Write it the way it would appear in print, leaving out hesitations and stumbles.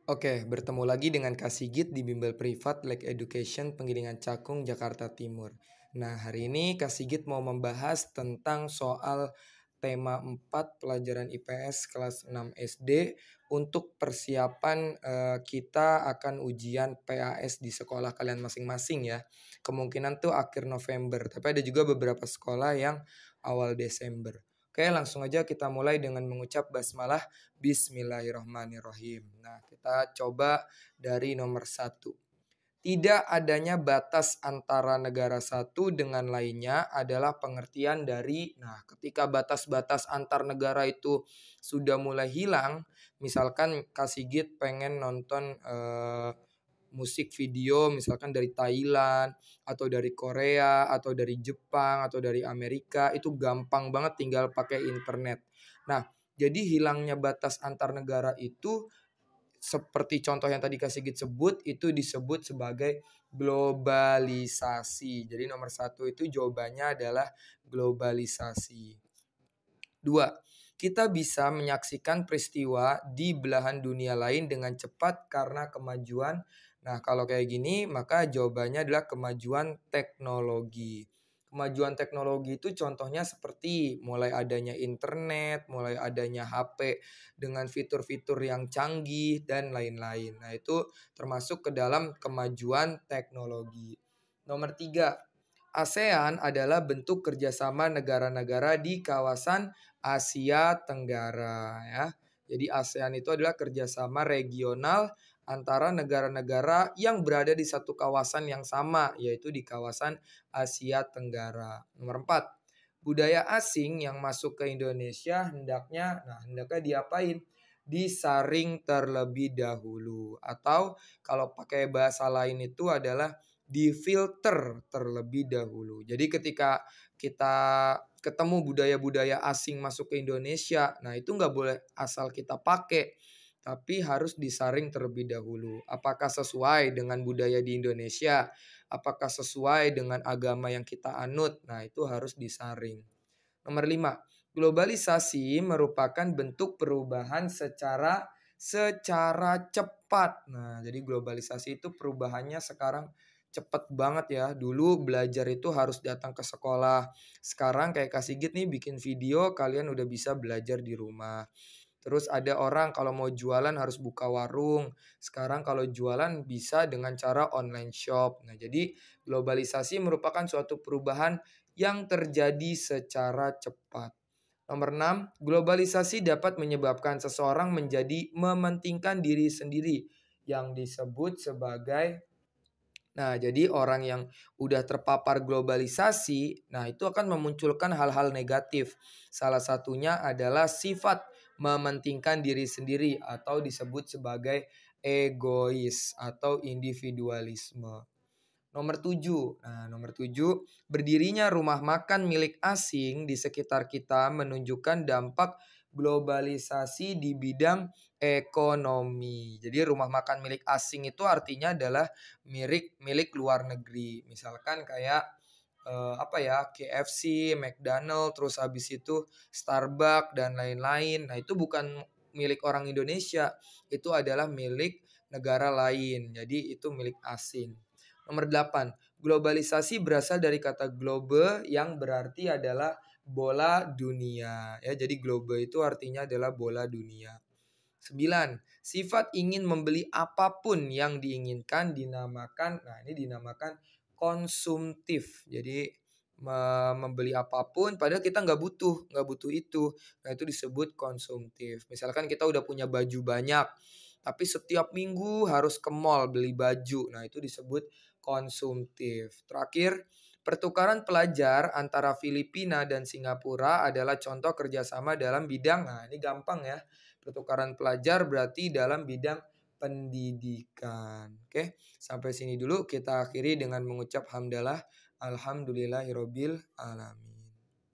Oke, bertemu lagi dengan Kak Sigit di Bimbel Privat Lake Education Penggilingan Cakung, Jakarta Timur. Nah, hari ini Kak Sigit mau membahas tentang soal tema 4 pelajaran IPS kelas 6 SD untuk persiapan kita akan ujian PAS di sekolah kalian masing-masing ya. Kemungkinan tuh akhir November, tapi ada juga beberapa sekolah yang awal Desember. Oke, langsung aja kita mulai dengan mengucap basmalah. Bismillahirrahmanirrahim. Nah, kita coba dari nomor 1. Tidak adanya batas antara negara satu dengan lainnya adalah pengertian dari, nah, ketika batas-batas antar negara itu sudah mulai hilang, misalkan Kak Sigit pengen nonton musik video misalkan dari Thailand atau dari Korea atau dari Jepang atau dari Amerika, itu gampang banget tinggal pakai internet. Nah, jadi hilangnya batas antar negara itu seperti contoh yang tadi Kak Sigit sebut, itu disebut sebagai globalisasi. Jadi nomor 1 itu jawabannya adalah globalisasi. 2. Kita bisa menyaksikan peristiwa di belahan dunia lain dengan cepat karena kemajuan. Nah, kalau kayak gini, maka jawabannya adalah kemajuan teknologi. Kemajuan teknologi itu contohnya seperti mulai adanya internet, mulai adanya HP dengan fitur-fitur yang canggih, dan lain-lain. Nah, itu termasuk ke dalam kemajuan teknologi. Nomor 3, ASEAN adalah bentuk kerjasama negara-negara di kawasan Asia Tenggara ya. Jadi ASEAN itu adalah kerjasama regional antara negara-negara yang berada di satu kawasan yang sama, yaitu di kawasan Asia Tenggara. Nomor 4, budaya asing yang masuk ke Indonesia hendaknya diapain? Disaring terlebih dahulu. Atau kalau pakai bahasa lain itu adalah difilter terlebih dahulu. Jadi ketika kita ketemu budaya-budaya asing masuk ke Indonesia, nah itu nggak boleh asal kita pakai, tapi harus disaring terlebih dahulu. Apakah sesuai dengan budaya di Indonesia? Apakah sesuai dengan agama yang kita anut? Nah itu harus disaring. Nomor 5, globalisasi merupakan bentuk perubahan secara cepat. Nah, jadi globalisasi itu perubahannya sekarang cepet banget ya. Dulu belajar itu harus datang ke sekolah. Sekarang kayak Kak Sigit nih bikin video, kalian udah bisa belajar di rumah. Terus ada orang kalau mau jualan harus buka warung. Sekarang kalau jualan bisa dengan cara online shop. Nah, jadi globalisasi merupakan suatu perubahan yang terjadi secara cepat. Nomor 6, globalisasi dapat menyebabkan seseorang menjadi mementingkan diri sendiri yang disebut sebagai. Nah, jadi orang yang udah terpapar globalisasi, nah itu akan memunculkan hal-hal negatif. Salah satunya adalah sifat mementingkan diri sendiri atau disebut sebagai egois atau individualisme. Nomor 7. Nah, nomor 7, berdirinya rumah makan milik asing di sekitar kita menunjukkan dampak globalisasi di bidang ekonomi. Jadi rumah makan milik asing itu artinya adalah milik luar negeri. Misalkan kayak KFC, McDonald, terus habis itu Starbucks dan lain-lain. Nah, itu bukan milik orang Indonesia, itu adalah milik negara lain. Jadi itu milik asing. Nomor 8, globalisasi berasal dari kata globe yang berarti adalah bola dunia. Ya, jadi globe itu artinya adalah bola dunia. 9, sifat ingin membeli apapun yang diinginkan dinamakan, nah ini dinamakan konsumtif. Jadi membeli apapun padahal kita nggak butuh itu. Nah itu disebut konsumtif. Misalkan kita udah punya baju banyak, tapi setiap minggu harus ke mall beli baju. Nah itu disebut konsumtif. Terakhir, pertukaran pelajar antara Filipina dan Singapura adalah contoh kerjasama dalam bidang, nah ini gampang ya, pertukaran pelajar berarti dalam bidang pendidikan. Oke, sampai sini dulu kita akhiri dengan mengucap hamdalah. Alhamdulillahirobbil alamin.